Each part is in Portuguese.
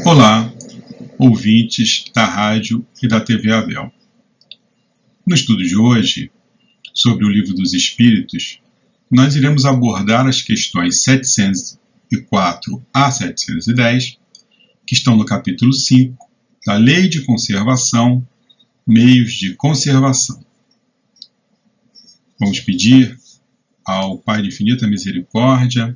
Olá, ouvintes da rádio e da TV Abel. No estudo de hoje, sobre o Livro dos Espíritos, nós iremos abordar as questões 704 a 710, que estão no capítulo 5, da Lei de Conservação, Meios de Conservação. Vamos pedir ao Pai de Infinita Misericórdia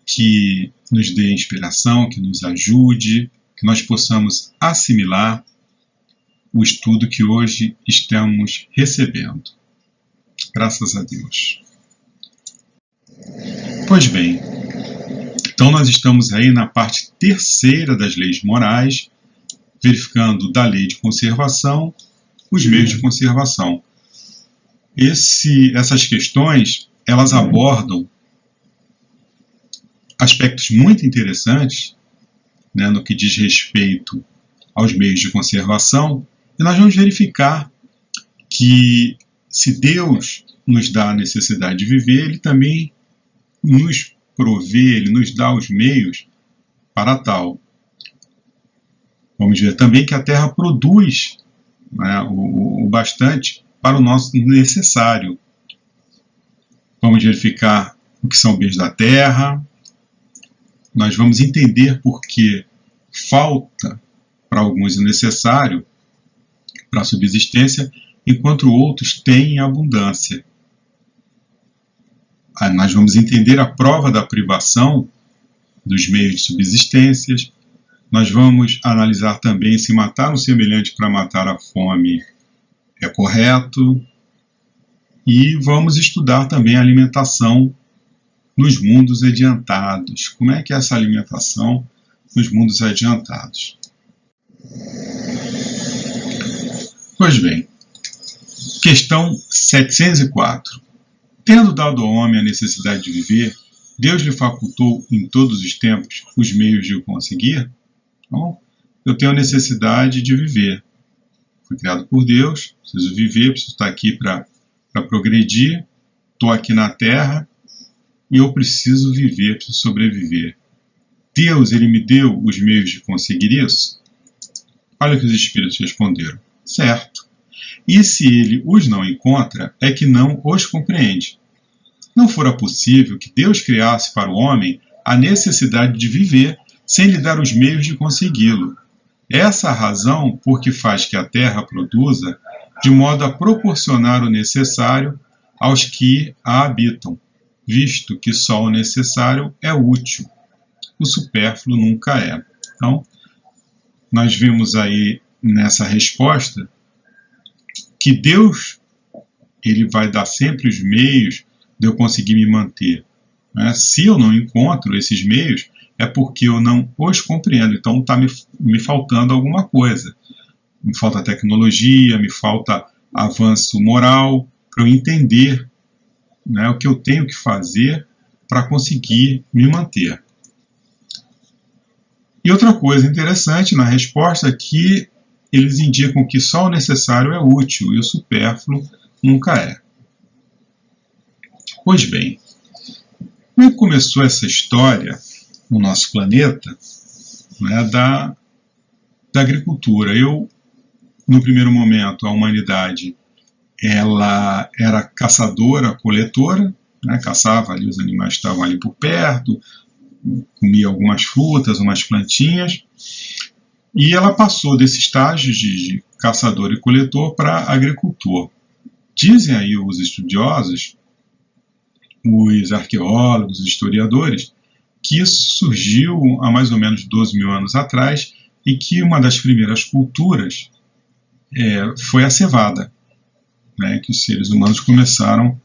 que nos dê inspiração, que nos ajude, que nós possamos assimilar o estudo que hoje estamos recebendo. Graças a Deus. Pois bem, então nós estamos aí na parte terceira das leis morais, verificando da lei de conservação os meios de conservação. Essas questões, elas abordam aspectos muito interessantes, né, no que diz respeito aos meios de conservação, e nós vamos verificar que se Deus nos dá a necessidade de viver, Ele também nos provê, Ele nos dá os meios para tal. Vamos ver também que a Terra produz, né, o bastante para o nosso necessário. Vamos verificar o que são bens da Terra. Nós vamos entender por que falta para alguns o necessário para a subsistência, enquanto outros têm em abundância. Aí nós vamos entender a prova da privação dos meios de subsistência. Nós vamos analisar também se matar um semelhante para matar a fome é correto. E vamos estudar também a alimentação nos mundos adiantados. Como é que é essa alimentação nos mundos adiantados? Pois bem, questão 704. Tendo dado ao homem a necessidade de viver, Deus lhe facultou em todos os tempos os meios de o conseguir? Então, eu tenho a necessidade de viver. Fui criado por Deus, preciso viver, preciso estar aqui para progredir, estou aqui na Terra, e eu preciso viver, preciso sobreviver. Deus, Ele me deu os meios de conseguir isso? Olha o que os Espíritos responderam. Certo. E se Ele os não encontra, é que não os compreende. Não fora possível que Deus criasse para o homem a necessidade de viver sem lhe dar os meios de consegui-lo. Essa a razão por que faz que a terra produza de modo a proporcionar o necessário aos que a habitam, visto que só o necessário é útil, o supérfluo nunca é. Então, nós vimos aí nessa resposta que Deus, Ele vai dar sempre os meios de eu conseguir me manter. Né? Se eu não encontro esses meios, é porque eu não os compreendo. Então está me faltando alguma coisa. Me falta tecnologia, me falta avanço moral, para eu entender, né, o que eu tenho que fazer para conseguir me manter. E outra coisa interessante na resposta é que eles indicam que só o necessário é útil e o supérfluo nunca é. Pois bem, como começou essa história no nosso planeta, né, da agricultura? No primeiro momento, a humanidade ela era caçadora, coletora, né, caçava ali os animais que estavam ali por perto, comia algumas frutas, umas plantinhas, e ela passou desse estágio de caçador e coletor para agricultor. Dizem aí os estudiosos, os arqueólogos, os historiadores, que isso surgiu há mais ou menos 12 mil anos atrás e que uma das primeiras culturas foi a cevada, né, que os seres humanos começaram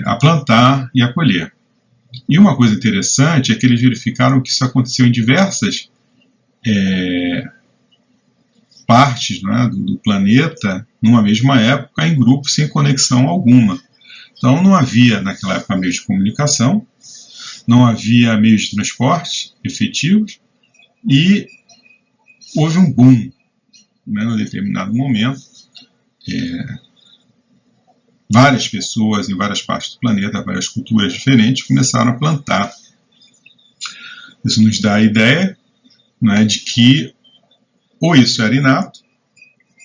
a plantar e a colher. E uma coisa interessante é que eles verificaram que isso aconteceu em diversas partes, né, do planeta, numa mesma época, em grupos sem conexão alguma. Então não havia naquela época meios de comunicação, não havia meios de transporte efetivos e houve um boom, né, num determinado momento. Várias pessoas em várias partes do planeta, várias culturas diferentes, começaram a plantar. Isso nos dá a ideia né, de que ou isso era inato,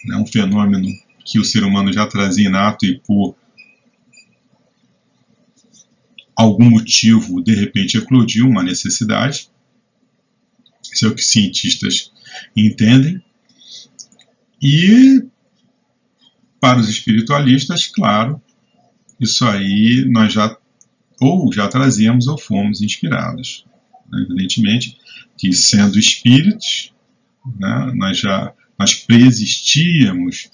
né, um fenômeno que o ser humano já trazia inato e por algum motivo, de repente, eclodiu uma necessidade. Isso é o que cientistas entendem. E, para os espiritualistas, claro, isso aí nós já trazíamos ou fomos inspirados. Evidentemente que, sendo espíritos, né, nós preexistíamos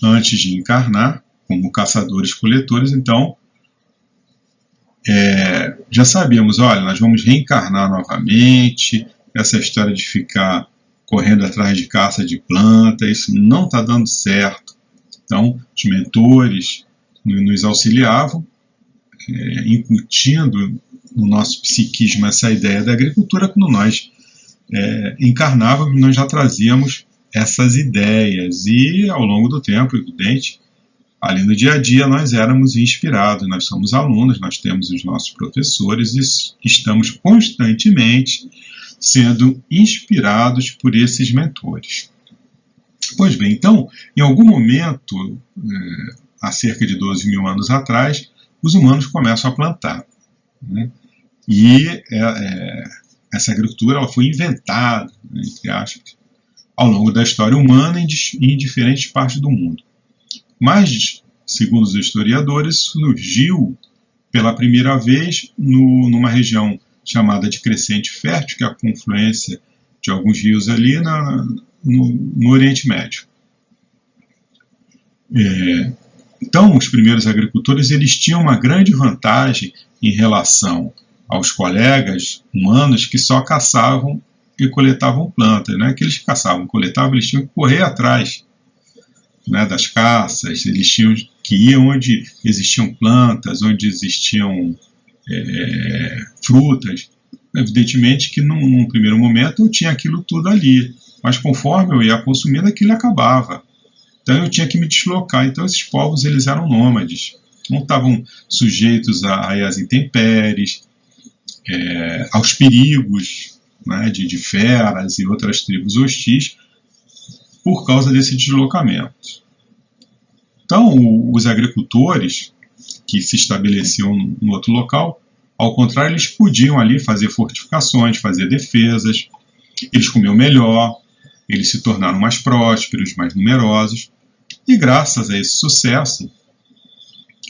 antes de encarnar, como caçadores-coletores, então já sabíamos, olha, nós vamos reencarnar novamente, essa história de ficar correndo atrás de caça de planta, isso não está dando certo. Então, os mentores nos auxiliavam, incutindo no nosso psiquismo essa ideia da agricultura. Quando nós encarnávamos, nós já trazíamos essas ideias, e ao longo do tempo, evidente, ali no dia a dia nós éramos inspirados, nós somos alunos, nós temos os nossos professores e estamos constantemente sendo inspirados por esses mentores. Pois bem, então, em algum momento, há cerca de 12 mil anos atrás, os humanos começam a plantar, né? E essa agricultura ela foi inventada, né, entre aspas, ao longo da história humana em diferentes partes do mundo. Mas, segundo os historiadores, surgiu pela primeira vez numa região chamada de Crescente Fértil, que é a confluência de alguns rios ali no Oriente Médio. Então, os primeiros agricultores eles tinham uma grande vantagem em relação aos colegas humanos que só caçavam e coletavam plantas. Não é que eles caçavam e coletavam, eles tinham que correr atrás, né, das caças, eles tinham que ir onde existiam plantas, onde existiam frutas. Evidentemente que num primeiro momento eu tinha aquilo tudo ali, mas conforme eu ia consumindo, aquilo acabava. Então eu tinha que me deslocar. Então esses povos eles eram nômades, não estavam sujeitos às intempéries, aos perigos, né, de feras e outras tribos hostis, por causa desse deslocamento. Então, os agricultores que se estabeleciam no outro local, ao contrário, eles podiam ali fazer fortificações, fazer defesas, eles comiam melhor, eles se tornaram mais prósperos, mais numerosos, e graças a esse sucesso,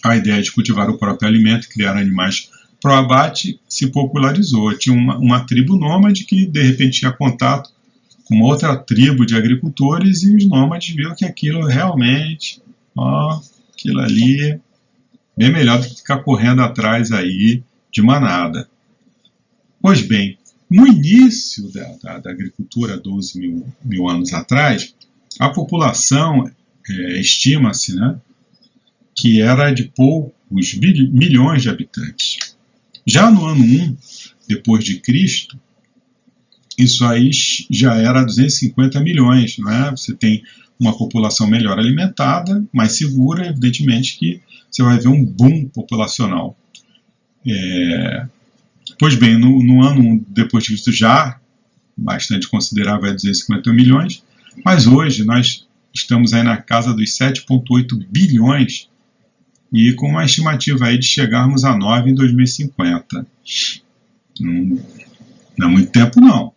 a ideia de cultivar o próprio alimento e criar animais para o abate se popularizou. Tinha uma tribo nômade que, de repente, tinha contato com uma outra tribo de agricultores e os nômades viram que aquilo realmente, aquilo ali, bem melhor do que ficar correndo atrás aí de manada. Pois bem, no início da agricultura, 12 mil anos atrás, a população, estima-se, né, que era de poucos milhões de habitantes. Já no ano 1, depois de Cristo, isso aí já era 250 milhões, não é? Você tem uma população melhor alimentada, mais segura, evidentemente que você vai ver um boom populacional. Pois bem, no ano 1 depois de Cristo já bastante considerável, 250 milhões, mas hoje nós estamos aí na casa dos 7,8 bilhões e com uma estimativa aí de chegarmos a 9 em 2050. Não é muito tempo, não.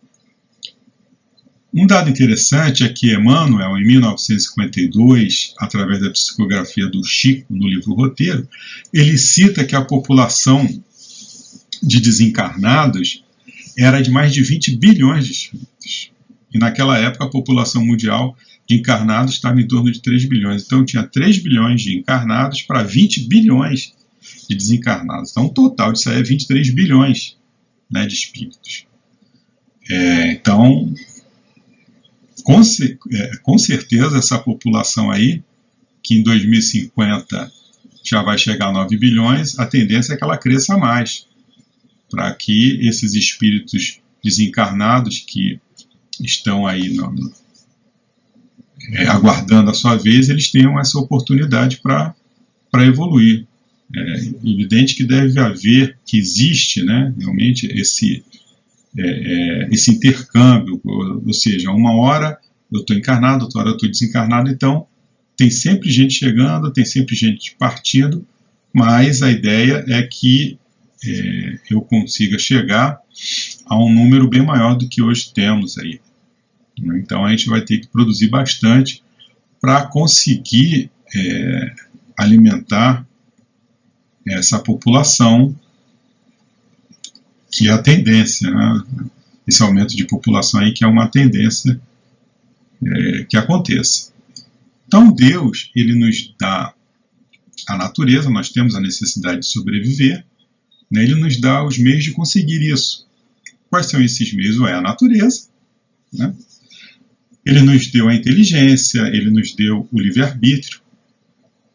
Um dado interessante é que Emmanuel, em 1952, através da psicografia do Chico, no livro Roteiro, ele cita que a população de desencarnados era de mais de 20 bilhões de espíritos. E naquela época a população mundial de encarnados estava em torno de 3 bilhões. Então tinha 3 bilhões de encarnados para 20 bilhões de desencarnados. Então o total disso aí é 23 bilhões, né, de espíritos. Então, com certeza essa população aí, que em 2050 já vai chegar a 9 bilhões, a tendência é que ela cresça mais, para que esses espíritos desencarnados que estão aí aguardando a sua vez, eles tenham essa oportunidade para evoluir. É evidente que deve haver, que existe, né, realmente esse intercâmbio, ou seja, uma hora eu estou encarnado, outra hora eu estou desencarnado, então tem sempre gente chegando, tem sempre gente partindo, mas a ideia é que eu consiga chegar a um número bem maior do que hoje temos aí. Então a gente vai ter que produzir bastante para conseguir alimentar essa população, que é a tendência, né? Esse aumento de população aí que é uma tendência que aconteça. Então Deus, ele nos dá a natureza, nós temos a necessidade de sobreviver, né? Ele nos dá os meios de conseguir isso. Quais são esses meios? A natureza, né? Ele nos deu a inteligência, ele nos deu o livre-arbítrio,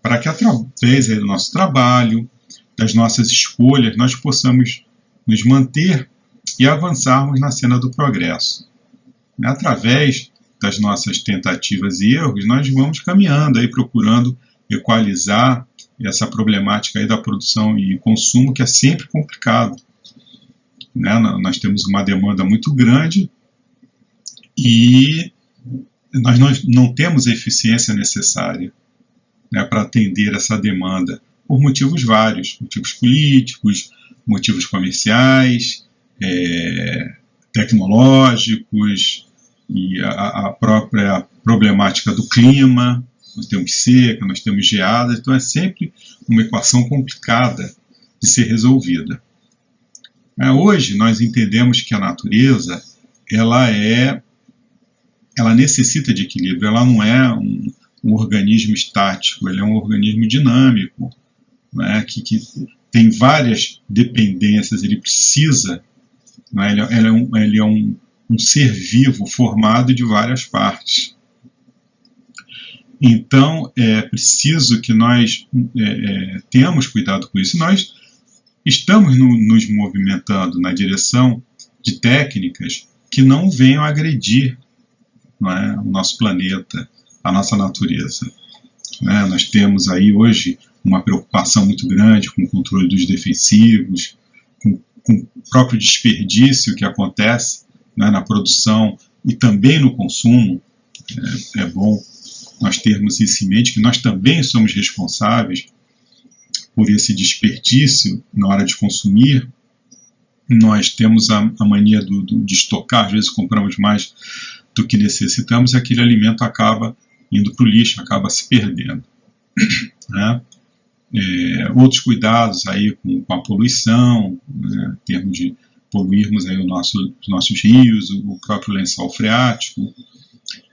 para que através do nosso trabalho, das nossas escolhas, nós possamos nos manter e avançarmos na senda do progresso. Através das nossas tentativas e erros, nós vamos caminhando aí, procurando equalizar essa problemática aí da produção e consumo, que é sempre complicado. Nós temos uma demanda muito grande e nós não temos a eficiência necessária, né, para atender essa demanda, por motivos vários, motivos políticos, motivos comerciais, tecnológicos, e a própria problemática do clima. Nós temos seca, nós temos geadas, então é sempre uma equação complicada de ser resolvida. Hoje nós entendemos que a natureza ela necessita de equilíbrio, ela não é um organismo estático, ele é um organismo dinâmico, né, que tem várias dependências, ele precisa, né, ele é um ser vivo formado de várias partes. Então é preciso que nós tenhamos cuidado com isso. Nós estamos nos movimentando na direção de técnicas que não venham agredir, né, o nosso planeta, a nossa natureza. Nós temos aí hoje uma preocupação muito grande com o controle dos defensivos, com o próprio desperdício que acontece, né, na produção e também no consumo. É bom nós termos isso em mente, que nós também somos responsáveis por esse desperdício na hora de consumir. Nós temos a mania de estocar, às vezes compramos mais do que necessitamos e aquele alimento acaba indo para o lixo, acaba se perdendo. Né? Outros cuidados aí com a poluição, né, em termos de poluirmos aí os nossos rios, o próprio lençol freático,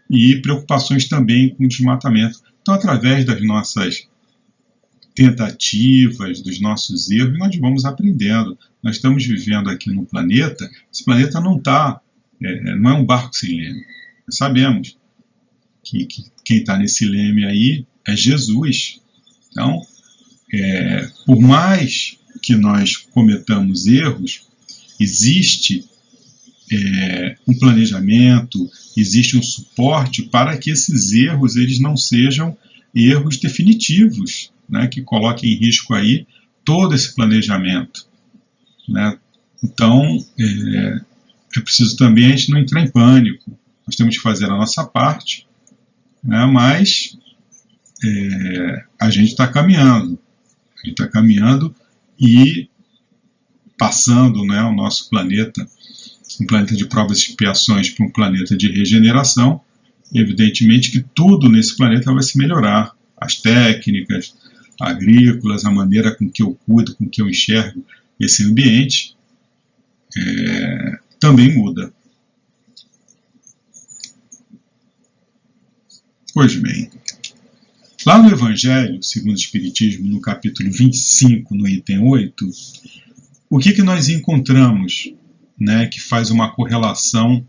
e preocupações também com o desmatamento. Então, através das nossas tentativas, dos nossos erros, nós vamos aprendendo. Nós estamos vivendo aqui no planeta, esse planeta não é um barco sem leme. Nós sabemos que quem está nesse leme aí é Jesus. Então, por mais que nós cometamos erros, existe um planejamento, existe um suporte para que esses erros eles não sejam erros definitivos, né, que coloquem em risco aí todo esse planejamento. Né? Então, é preciso também a gente não entrar em pânico. Nós temos que fazer a nossa parte, né, mas a gente está caminhando. A gente está caminhando e passando, né, o nosso planeta, um planeta de provas e expiações, para um planeta de regeneração. Evidentemente que tudo nesse planeta vai se melhorar. As técnicas agrícolas, a maneira com que eu cuido, com que eu enxergo esse ambiente, também muda. Pois bem, lá no Evangelho, segundo o Espiritismo, no capítulo 25, no item 8, o que nós encontramos, né, que faz uma correlação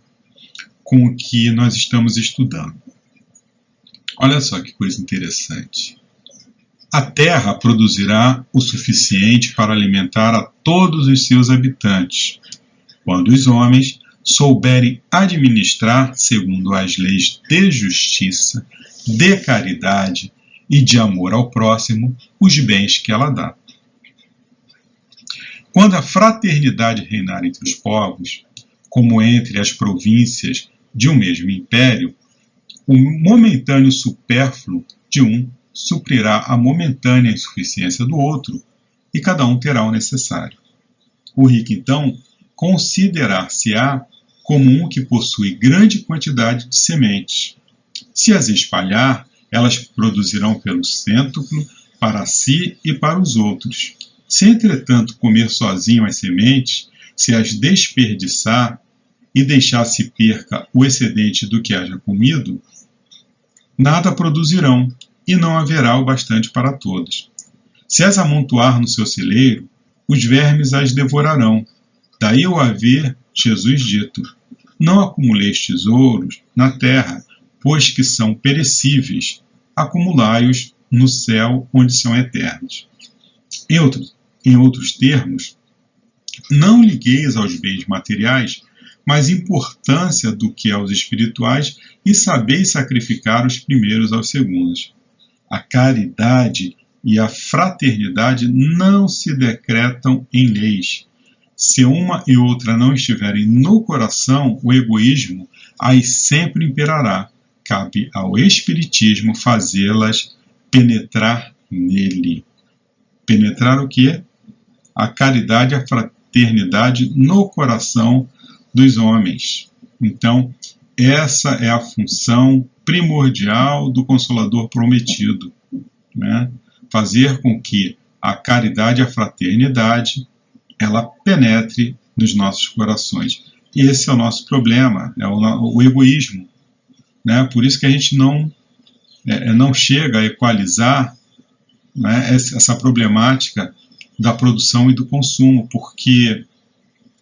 com o que nós estamos estudando? Olha só que coisa interessante. A terra produzirá o suficiente para alimentar a todos os seus habitantes, quando os homens souberem administrar, segundo as leis de justiça, de caridade e de amor ao próximo, os bens que ela dá. Quando a fraternidade reinar entre os povos, como entre as províncias de um mesmo império, o momentâneo supérfluo de um suprirá a momentânea insuficiência do outro, e cada um terá o necessário. O rico, então, considerar-se-á como um que possui grande quantidade de sementes. Se as espalhar, elas produzirão pelo cêntuplo para si e para os outros. Se, entretanto, comer sozinho as sementes, se as desperdiçar e deixar se perca o excedente do que haja comido, nada produzirão e não haverá o bastante para todos. Se as amontoar no seu celeiro, os vermes as devorarão. Daí o haver Jesus dito: não acumuleis tesouros na terra, pois que são perecíveis, acumulai-os no céu, onde são eternos. Em outros termos, não ligueis aos bens materiais mais importância do que aos espirituais, e sabeis sacrificar os primeiros aos segundos. A caridade e a fraternidade não se decretam em leis. Se uma e outra não estiverem no coração, o egoísmo aí sempre imperará. Cabe ao Espiritismo fazê-las penetrar nele. Penetrar o quê? A caridade e a fraternidade no coração dos homens. Então, essa é a função primordial do Consolador Prometido, né? Fazer com que a caridade e a fraternidade ela penetre nos nossos corações. E esse é o nosso problema, é o egoísmo, né? Por isso que a gente não chega a equalizar, né, essa problemática da produção e do consumo, porque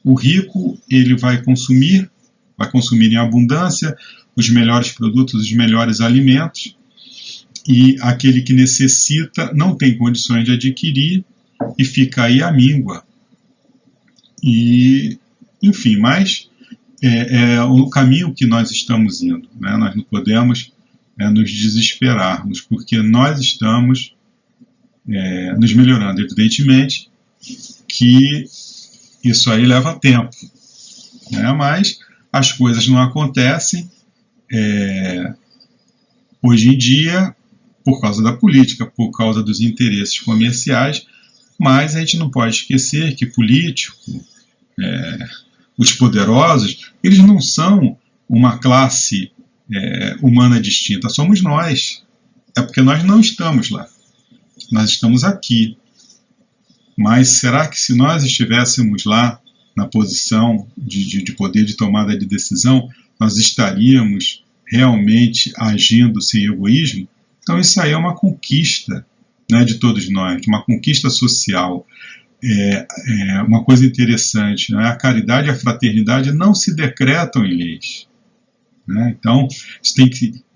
o rico ele vai consumir em abundância os melhores produtos, os melhores alimentos, e aquele que necessita não tem condições de adquirir e fica aí à míngua. E, enfim, mas é o caminho que nós estamos indo, né? Nós não podemos nos desesperarmos, porque nós estamos nos melhorando. Evidentemente que isso aí leva tempo, né? Mas as coisas não acontecem hoje em dia por causa da política, por causa dos interesses comerciais, mas a gente não pode esquecer que político, os poderosos, eles não são uma classe humana distinta, somos nós. É porque nós não estamos lá, nós estamos aqui. Mas será que se nós estivéssemos lá na posição de poder de tomada de decisão, nós estaríamos realmente agindo sem egoísmo? Então isso aí é uma conquista, né, de todos nós, uma conquista social. Uma coisa interessante, né? A caridade e a fraternidade não se decretam em leis, né? Então isso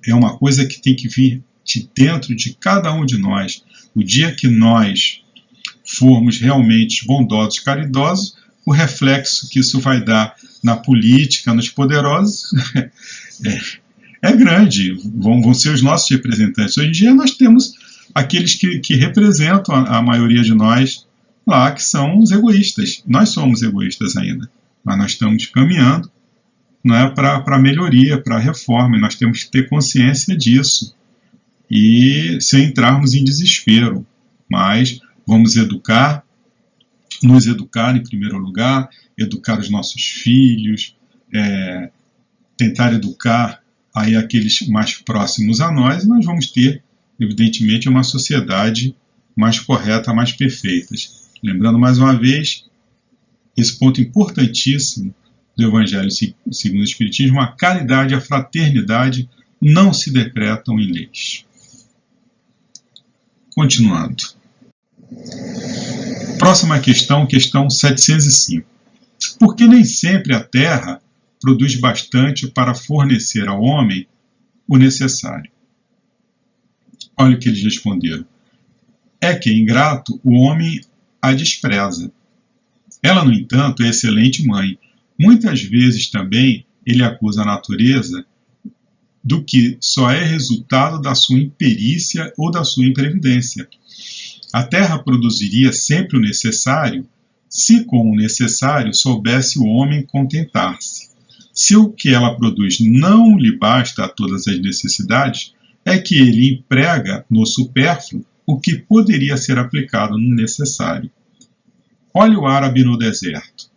é uma coisa que tem que vir de dentro de cada um de nós. O dia que nós formos realmente bondosos, caridosos, o reflexo que isso vai dar na política, nos poderosos, é grande, vão ser os nossos representantes. Hoje em dia nós temos aqueles que representam a maioria de nós lá, que são os egoístas. Nós somos egoístas ainda, mas nós estamos caminhando, não para a melhoria, para a reforma, e nós temos que ter consciência disso, e sem entrarmos em desespero, mas vamos nos educar em primeiro lugar, educar os nossos filhos, tentar educar aí aqueles mais próximos a nós, e nós vamos ter, evidentemente, uma sociedade mais correta, mais perfeita. Lembrando mais uma vez, esse ponto importantíssimo do Evangelho segundo o Espiritismo: a caridade e a fraternidade não se decretam em leis. Continuando. Próxima questão, questão 705. Por que nem sempre a terra produz bastante para fornecer ao homem o necessário? Olha o que eles responderam. É que, ingrato, o homem a despreza. Ela, no entanto, é excelente mãe. Muitas vezes também ele acusa a natureza do que só é resultado da sua imperícia ou da sua imprevidência. A terra produziria sempre o necessário se com o necessário soubesse o homem contentar-se. Se o que ela produz não lhe basta a todas as necessidades, é que ele emprega no supérfluo o que poderia ser aplicado no necessário. Olha o árabe no deserto.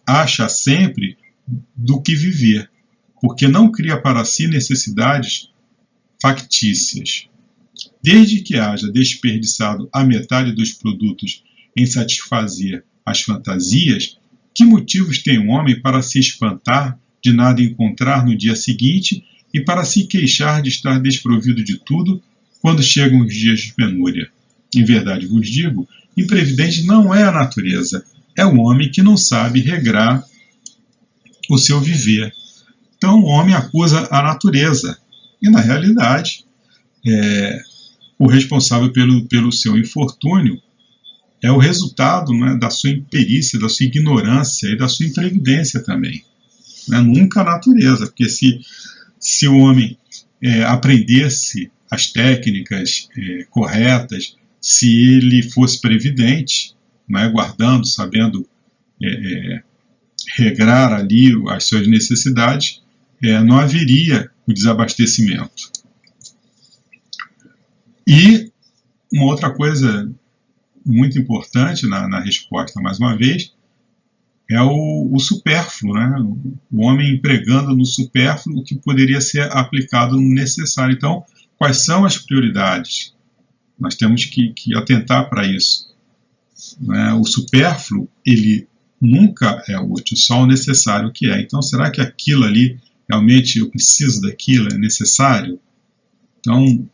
Acha sempre do que viver, porque não cria para si necessidades factícias. Desde que haja desperdiçado a metade dos produtos em satisfazer as fantasias, que motivos tem um homem para se espantar de nada encontrar no dia seguinte e para se queixar de estar desprovido de tudo quando chegam os dias de penúria? Em verdade vos digo, imprevidente não é a natureza, é o homem que não sabe regrar o seu viver. Então o homem acusa a natureza e, na realidade, o responsável pelo seu infortúnio é o resultado, né, da sua imperícia, da sua ignorância e da sua imprevidência também. Né? Nunca a natureza, porque se o homem aprendesse as técnicas corretas, se ele fosse previdente, né, guardando, sabendo regrar ali as suas necessidades, não haveria o desabastecimento. E uma outra coisa muito importante na resposta, mais uma vez, é o supérfluo, né? O homem empregando no supérfluo o que poderia ser aplicado no necessário. Então, quais são as prioridades? Nós temos que atentar para isso. Né? O supérfluo, ele nunca é útil, só o necessário que é. Então, será que aquilo ali, realmente eu preciso daquilo, é necessário? Então,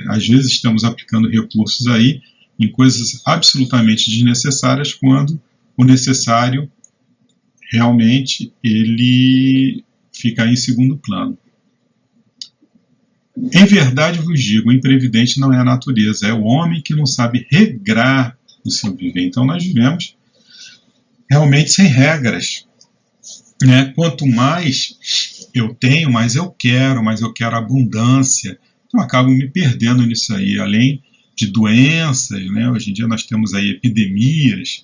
às vezes estamos aplicando recursos aí em coisas absolutamente desnecessárias, quando o necessário realmente ele fica em segundo plano. Em verdade vos digo, o imprevidente não é a natureza, é o homem que não sabe regrar o seu viver. Então nós vivemos realmente sem regras. Né? Quanto mais eu tenho, mais eu quero abundância. Então eu acabo me perdendo nisso aí, além de doenças, né? Hoje em dia nós temos aí epidemias,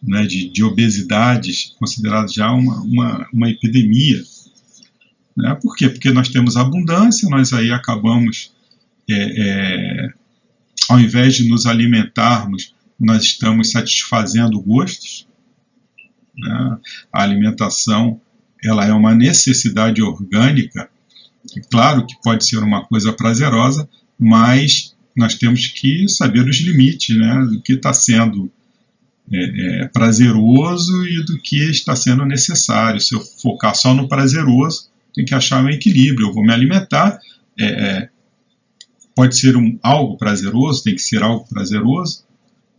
né, de obesidades, consideradas já uma epidemia. Né? Por quê? Porque nós temos abundância, nós aí acabamos, ao invés de nos alimentarmos, nós estamos satisfazendo gostos. Né? A alimentação, ela é uma necessidade orgânica. É claro que pode ser uma coisa prazerosa, mas nós temos que saber os limites, né, do que está sendo prazeroso e do que está sendo necessário. Se eu focar só no prazeroso, tem que achar um equilíbrio. Eu vou me alimentar, pode ser algo prazeroso, tem que ser algo prazeroso,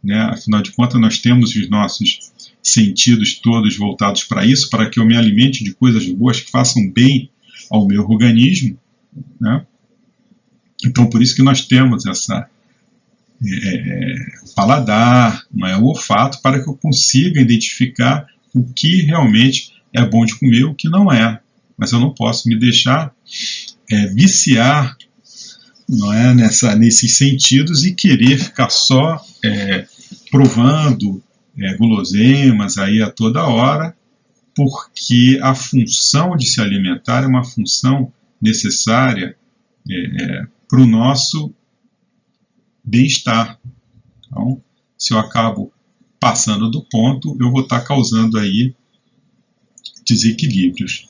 né? Afinal de contas, nós temos os nossos sentidos todos voltados para isso, para que eu me alimente de coisas boas que façam bem ao meu organismo, né? Então, por isso que nós temos o paladar, o olfato, para que eu consiga identificar o que realmente é bom de comer e o que não é. Mas eu não posso me deixar viciar, não é, nesses sentidos e querer ficar só provando guloseimas aí a toda hora, porque a função de se alimentar é uma função necessária para o nosso bem-estar. Então, se eu acabo passando do ponto, eu vou estar causando aí desequilíbrios.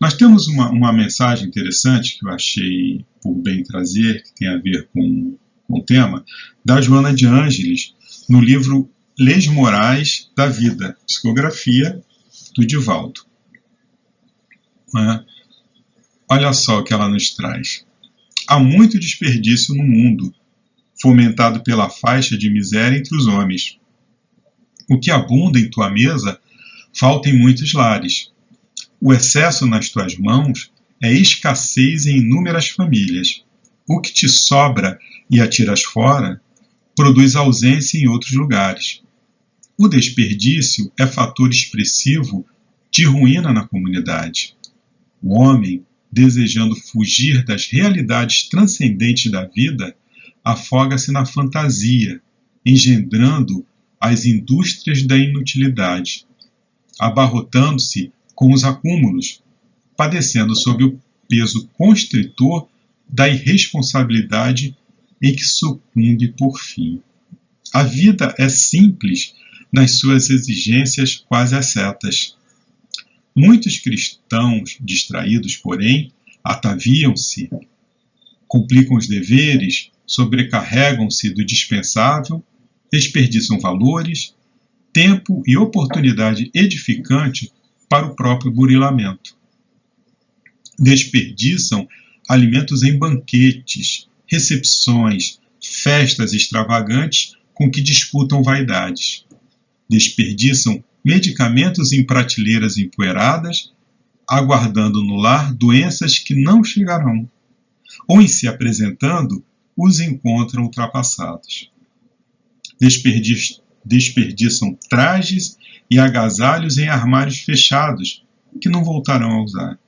Nós temos uma mensagem interessante que eu achei por bem trazer, que tem a ver com o tema, da Joana de Ângeles, no livro Leis Morais da Vida, psicografia do Divaldo. Olha só o que ela nos traz. Há muito desperdício no mundo, fomentado pela faixa de miséria entre os homens. O que abunda em tua mesa, falta em muitos lares. O excesso nas tuas mãos é escassez em inúmeras famílias. O que te sobra e atiras fora, produz ausência em outros lugares. O desperdício é fator expressivo de ruína na comunidade. O homem, desejando fugir das realidades transcendentes da vida, afoga-se na fantasia, engendrando as indústrias da inutilidade, abarrotando-se com os acúmulos, padecendo sob o peso constritor da irresponsabilidade em que sucumbe por fim. A vida é simples nas suas exigências quase ascetas. Muitos cristãos distraídos, porém, ataviam-se, complicam os deveres, sobrecarregam-se do dispensável, desperdiçam valores, tempo e oportunidade edificante para o próprio burilamento. Desperdiçam alimentos em banquetes, recepções, festas extravagantes com que disputam vaidades. Desperdiçam medicamentos em prateleiras empoeiradas, aguardando no lar doenças que não chegarão, ou em se apresentando, os encontram ultrapassados. Desperdiçam trajes e agasalhos em armários fechados, que não voltarão a usar.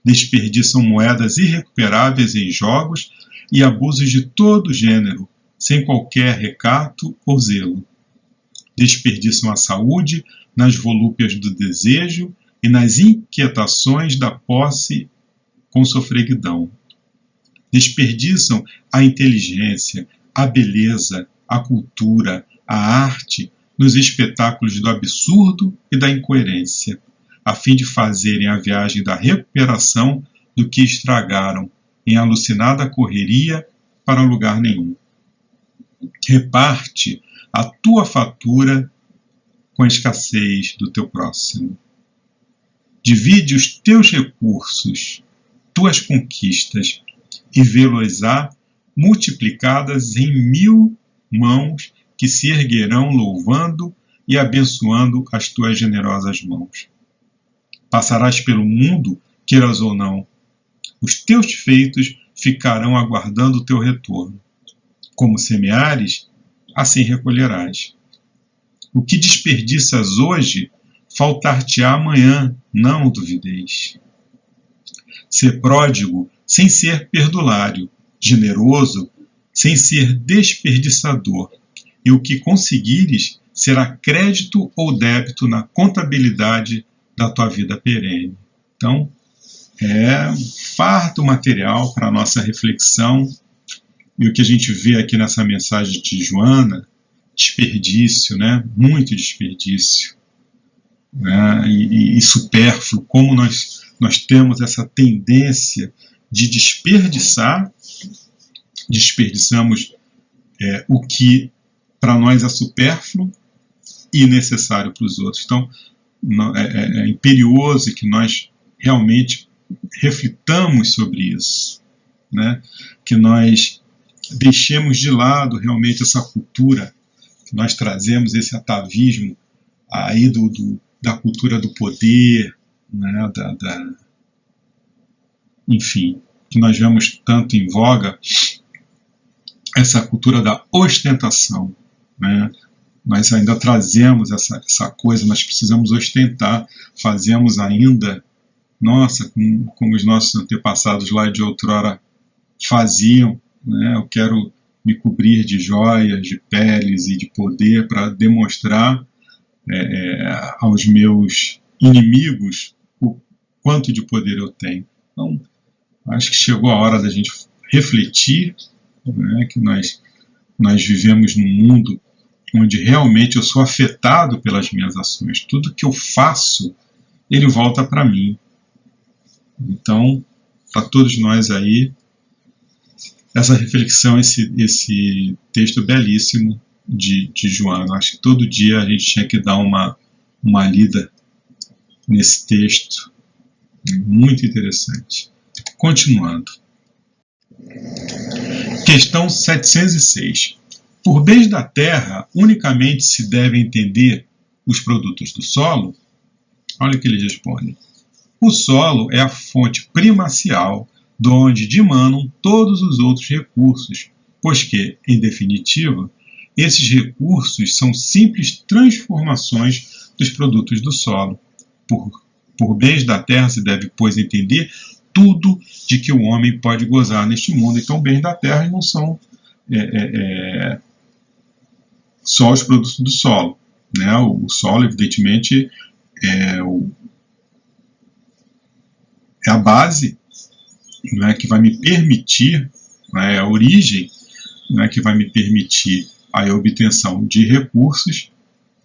Desperdiçam moedas irrecuperáveis em jogos e abusos de todo gênero, sem qualquer recato ou zelo. Desperdiçam a saúde nas volúpias do desejo e nas inquietações da posse com sofreguidão. Desperdiçam a inteligência, a beleza, a cultura, a arte nos espetáculos do absurdo e da incoerência, a fim de fazerem a viagem da recuperação do que estragaram em alucinada correria para lugar nenhum. Reparte a tua fatura com a escassez do teu próximo. Divide os teus recursos, tuas conquistas, e vê-los-á multiplicadas em 1000 mãos que se erguerão louvando e abençoando as tuas generosas mãos. Passarás pelo mundo, queiras ou não. Os teus feitos ficarão aguardando o teu retorno. Como semeares, assim recolherás. O que desperdiças hoje, faltar-te-á amanhã, não duvideis. Ser pródigo sem ser perdulário, generoso sem ser desperdiçador, e o que conseguires será crédito ou débito na contabilidade da tua vida perene. Então, é farto material para a nossa reflexão, e o que a gente vê aqui nessa mensagem de Joana, desperdício, né? Muito desperdício, né? E supérfluo, como nós temos essa tendência de desperdiçamos o que para nós é supérfluo e necessário para os outros. Então, é imperioso que nós realmente reflitamos sobre isso, né? Que nós deixemos de lado realmente essa cultura, que nós trazemos esse atavismo aí da cultura do poder, né? Enfim, que nós vemos tanto em voga, essa cultura da ostentação, né? Nós ainda trazemos essa coisa, nós precisamos ostentar, fazemos ainda, nossa, como os nossos antepassados lá de outrora faziam, né? Eu quero me cobrir de joias, de peles e de poder para demonstrar aos meus inimigos o quanto de poder eu tenho. Então, acho que chegou a hora da gente refletir, né, que nós vivemos num mundo onde realmente eu sou afetado pelas minhas ações. Tudo que eu faço, ele volta para mim. Então, para todos nós aí, essa reflexão, esse texto belíssimo de Joana. Acho que todo dia a gente tinha que dar uma lida nesse texto. Muito interessante. Continuando. Questão 706. Por bens da terra, unicamente se deve entender os produtos do solo? Olha o que ele responde. O solo é a fonte primacial de onde dimanam todos os outros recursos, pois que, em definitiva, esses recursos são simples transformações dos produtos do solo. Por bens da terra se deve, pois, entender tudo de que o homem pode gozar neste mundo. Então, bens da terra não são só os produtos do solo, né? O solo, evidentemente, é a base, né, que vai me permitir, né, é a origem, né, que vai me permitir a obtenção de recursos,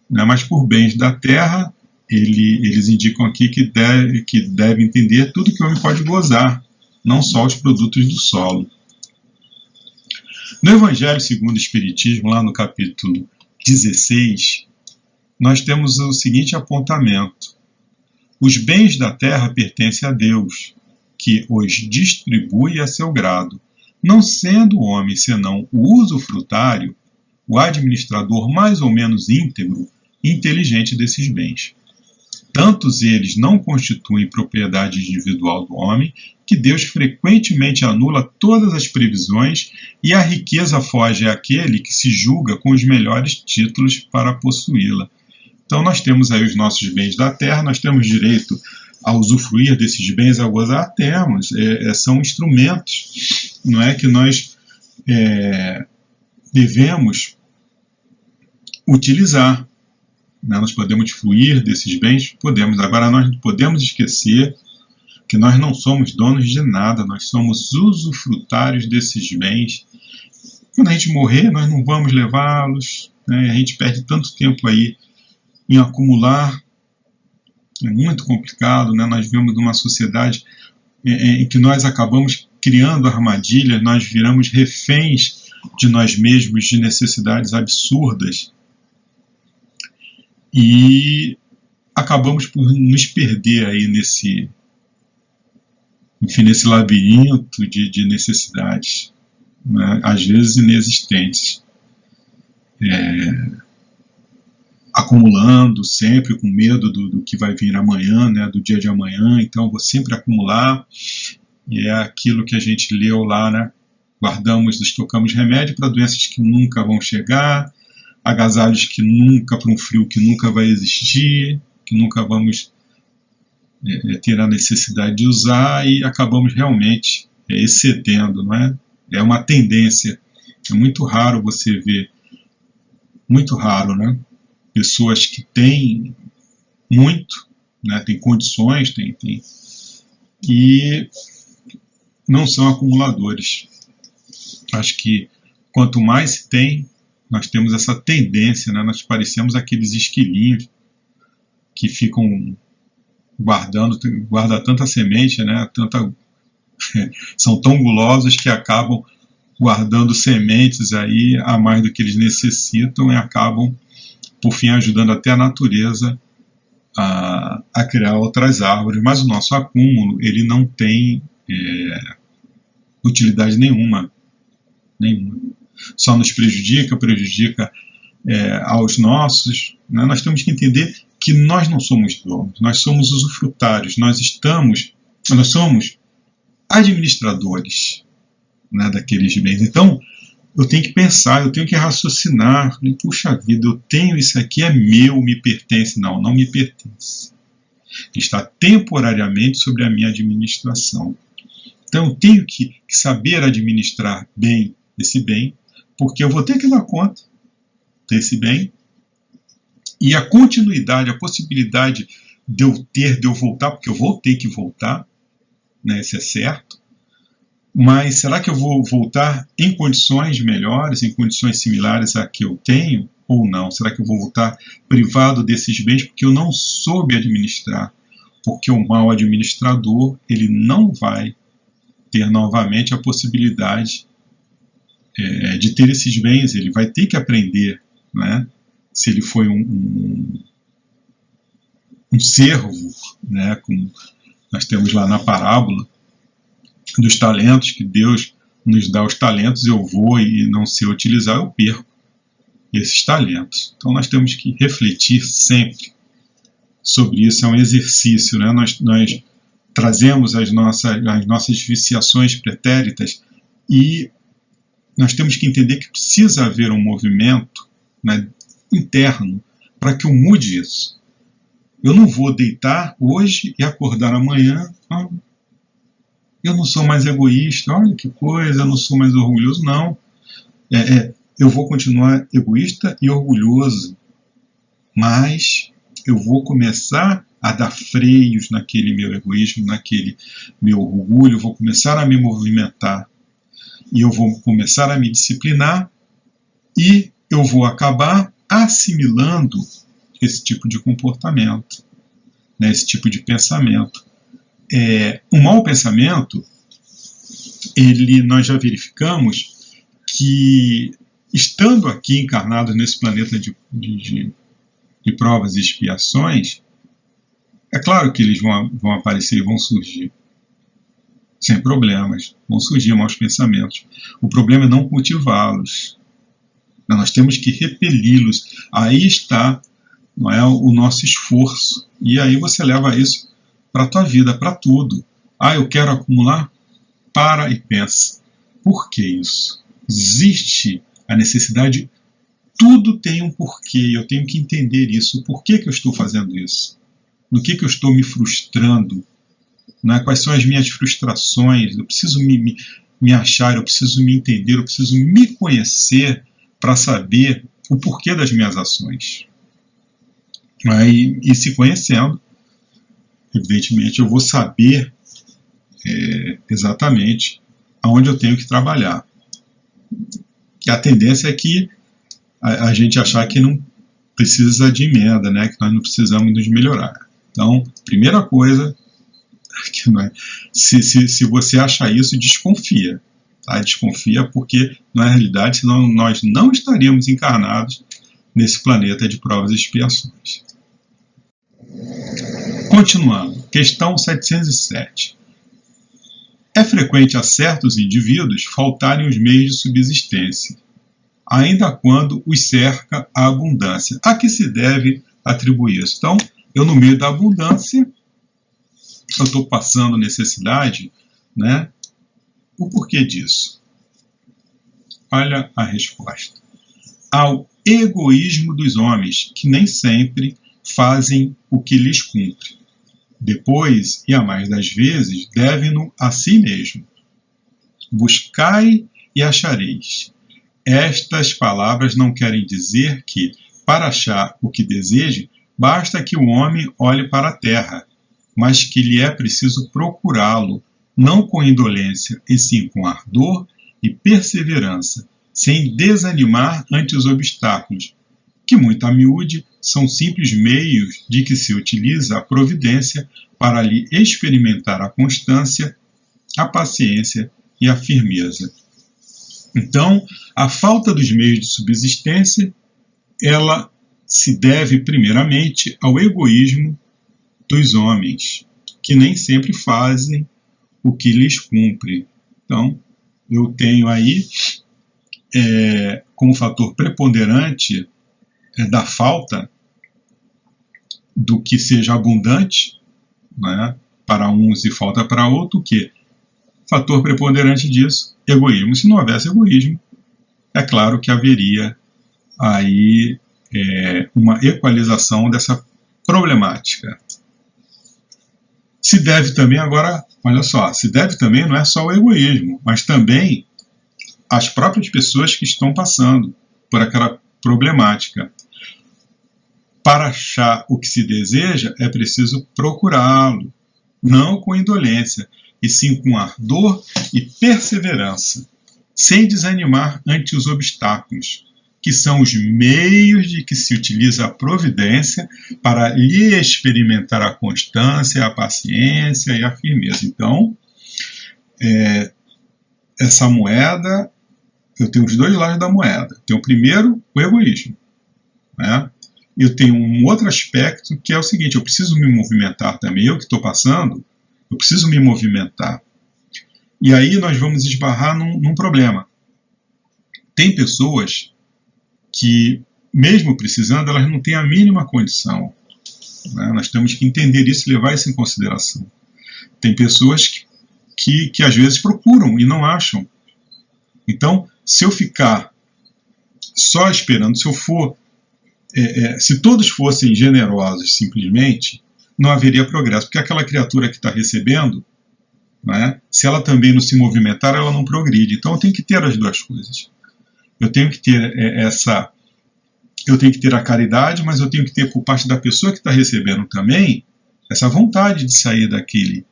né, mas por bens da terra, eles indicam aqui que deve entender tudo que o homem pode gozar, não só os produtos do solo. No Evangelho segundo o Espiritismo, lá no capítulo 16, nós temos o seguinte apontamento: os bens da terra pertencem a Deus, que os distribui a seu grado, não sendo o homem senão o usufrutário, o administrador mais ou menos íntegro e inteligente desses bens. Tantos eles não constituem propriedade individual do homem, que Deus frequentemente anula todas as previsões e a riqueza foge àquele que se julga com os melhores títulos para possuí-la. Então nós temos aí os nossos bens da terra, nós temos direito a usufruir desses bens, a gozar, temos. São instrumentos, não é, que nós devemos utilizar. Nós podemos fluir desses bens? Podemos. Agora, nós não podemos esquecer que nós não somos donos de nada, nós somos usufrutários desses bens. Quando a gente morrer, nós não vamos levá-los, né? A gente perde tanto tempo aí em acumular, é muito complicado, né? Nós vivemos numa sociedade em que nós acabamos criando armadilhas, nós viramos reféns de nós mesmos, de necessidades absurdas, e acabamos por nos perder aí nesse labirinto de necessidades, né? Às vezes inexistentes, acumulando sempre com medo do que vai vir amanhã, né? Do dia de amanhã. Então vou sempre acumular, e é aquilo que a gente leu lá, né? Estocamos remédio para doenças que nunca vão chegar, agasalhos para um frio que nunca vai existir, que nunca vamos ter a necessidade de usar, e acabamos realmente excedendo, não é? É uma tendência. É muito raro você ver, muito raro, né? Pessoas que têm muito, né? Têm condições, e não são acumuladores. Acho que quanto mais se tem, nós temos essa tendência, né? Nós parecemos aqueles esquilinhos que ficam guarda tanta semente, né? São tão gulosos que acabam guardando sementes aí a mais do que eles necessitam, e acabam, por fim, ajudando até a natureza a criar outras árvores. Mas o nosso acúmulo, ele não tem utilidade nenhuma. Só nos prejudica aos nossos, né? Nós temos que entender que nós não somos donos, nós somos usufrutários, nós somos administradores, né, daqueles bens. Então, eu tenho que pensar, eu tenho que raciocinar. Puxa vida, eu tenho isso aqui, é meu, me pertence. Não, não me pertence. Está temporariamente sobre a minha administração. Então, eu tenho que saber administrar bem esse bem, porque eu vou ter que dar conta desse bem, e a continuidade, a possibilidade de eu voltar, porque eu vou ter que voltar, né, isso é certo, mas será que eu vou voltar em condições melhores, em condições similares à que eu tenho, ou não? Será que eu vou voltar privado desses bens porque eu não soube administrar? Porque o mau administrador, ele não vai ter novamente a possibilidade de ter esses bens. Ele vai ter que aprender, né? Se ele foi um servo, né? Como nós temos lá na parábola dos talentos, que Deus nos dá os talentos, eu vou e não sei utilizar, eu perco esses talentos. Então nós temos que refletir sempre sobre isso. É um exercício, né? Nós trazemos as nossas viciações pretéritas, e nós temos que entender que precisa haver um movimento, né, interno, para que eu mude isso. Eu não vou deitar hoje e acordar amanhã. Eu não sou mais egoísta, olha que coisa, eu não sou mais orgulhoso, não. eu vou continuar egoísta e orgulhoso, mas eu vou começar a dar freios naquele meu egoísmo, naquele meu orgulho, eu vou começar a me movimentar e eu vou começar a me disciplinar e eu vou acabar assimilando esse tipo de comportamento, né, esse tipo de pensamento. O mau pensamento, nós já verificamos que, estando aqui encarnados nesse planeta de provas e expiações, é claro que eles vão aparecer e vão surgir, sem problemas, vão surgir maus pensamentos. O problema é não cultivá-los. Nós temos que repeli-los. Aí está, não é, o nosso esforço. E aí você leva isso para a tua vida, para tudo. Eu quero acumular? Para e pensa. Por que isso? Existe a necessidade. Tudo tem um porquê. Eu tenho que entender isso. Por que eu estou fazendo isso? No que eu estou me frustrando? Né? Quais são as minhas frustrações? Eu preciso me achar, eu preciso me entender, eu preciso me conhecer para saber o porquê das minhas ações. E se conhecendo, evidentemente, eu vou saber exatamente aonde eu tenho que trabalhar. E a tendência é que a gente achar que não precisa de emenda, né? Que nós não precisamos nos melhorar. Então, primeira coisa, que não é, se você achar isso, desconfia. Tá? Desconfia porque, na realidade, senão nós não estaríamos encarnados nesse planeta de provas e expiações. Continuando, questão 707. É frequente a certos indivíduos faltarem os meios de subsistência, ainda quando os cerca a abundância. A que se deve atribuir isso? Então, eu no meio da abundância, eu estou passando necessidade, né? O porquê disso? Olha a resposta. Ao egoísmo dos homens, que nem sempre fazem o que lhes cumpre. Depois, e a mais das vezes, devem-no a si mesmo. Buscai e achareis. Estas palavras não querem dizer que, para achar o que deseje, basta que o homem olhe para a terra, mas que lhe é preciso procurá-lo, não com indolência, e sim com ardor e perseverança, sem desanimar ante os obstáculos, que, muito a miúde, são simples meios de que se utiliza a providência para lhe experimentar a constância, a paciência e a firmeza. Então, a falta dos meios de subsistência, ela se deve primeiramente ao egoísmo dos homens, que nem sempre fazem o que lhes cumpre. Então, eu tenho aí como fator preponderante da falta do que seja abundante, né, para uns e falta para outro, o que? Fator preponderante disso, egoísmo. Se não houvesse egoísmo, é claro que haveria aí uma equalização dessa problemática. Se deve também, agora, olha só, se deve também não é só o egoísmo, mas também as próprias pessoas que estão passando por aquela problemática. Para achar o que se deseja, é preciso procurá-lo, não com indolência, e sim com ardor e perseverança, sem desanimar ante os obstáculos, que são os meios de que se utiliza a providência para lhe experimentar a constância, a paciência e a firmeza. Então, essa moeda, eu tenho os dois lados da moeda. Tem o primeiro, o egoísmo, né? Eu tenho um outro aspecto que é o seguinte, eu preciso me movimentar também, eu que estou passando, eu preciso me movimentar. E aí nós vamos esbarrar num problema. Tem pessoas que, mesmo precisando, elas não têm a mínima condição. Né? Nós temos que entender isso e levar isso em consideração. Tem pessoas que às vezes procuram e não acham. Então, se eu ficar só esperando, se todos fossem generosos simplesmente, não haveria progresso, porque aquela criatura que está recebendo, né, se ela também não se movimentar, ela não progride. Então eu tenho que ter as duas coisas. eu tenho que ter eu tenho que ter a caridade, mas eu tenho que ter por parte da pessoa que está recebendo também essa vontade de sair daquele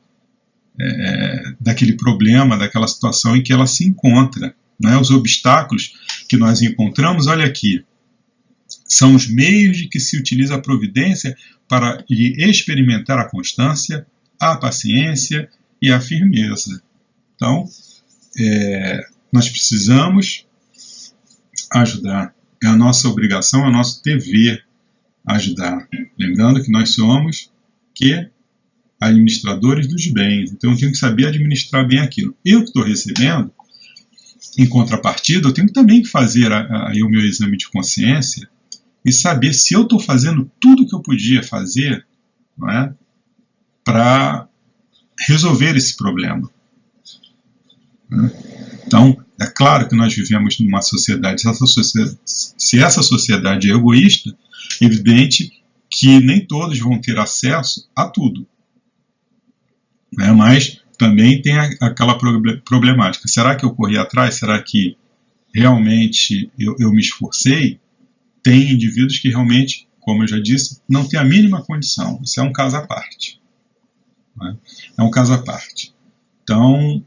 problema, daquela situação em que ela se encontra. Né? Os obstáculos que nós encontramos, olha aqui, são os meios de que se utiliza a providência para lhe experimentar a constância, a paciência e a firmeza. Então, nós precisamos ajudar. É a nossa obrigação, é o nosso dever ajudar. Lembrando que nós somos administradores dos bens. Então eu tenho que saber administrar bem aquilo. Eu que estou recebendo, em contrapartida, eu tenho também que fazer o meu exame de consciência e saber se eu estou fazendo tudo o que eu podia fazer, não é, para resolver esse problema. Então, é claro que nós vivemos numa sociedade, se essa sociedade é egoísta, é evidente que nem todos vão ter acesso a tudo. Né? Mas também tem aquela problemática. Será que eu corri atrás? Será que realmente eu me esforcei? Tem indivíduos que realmente, como eu já disse, não têm a mínima condição. Isso é um caso à parte. Né? É um caso à parte. Então,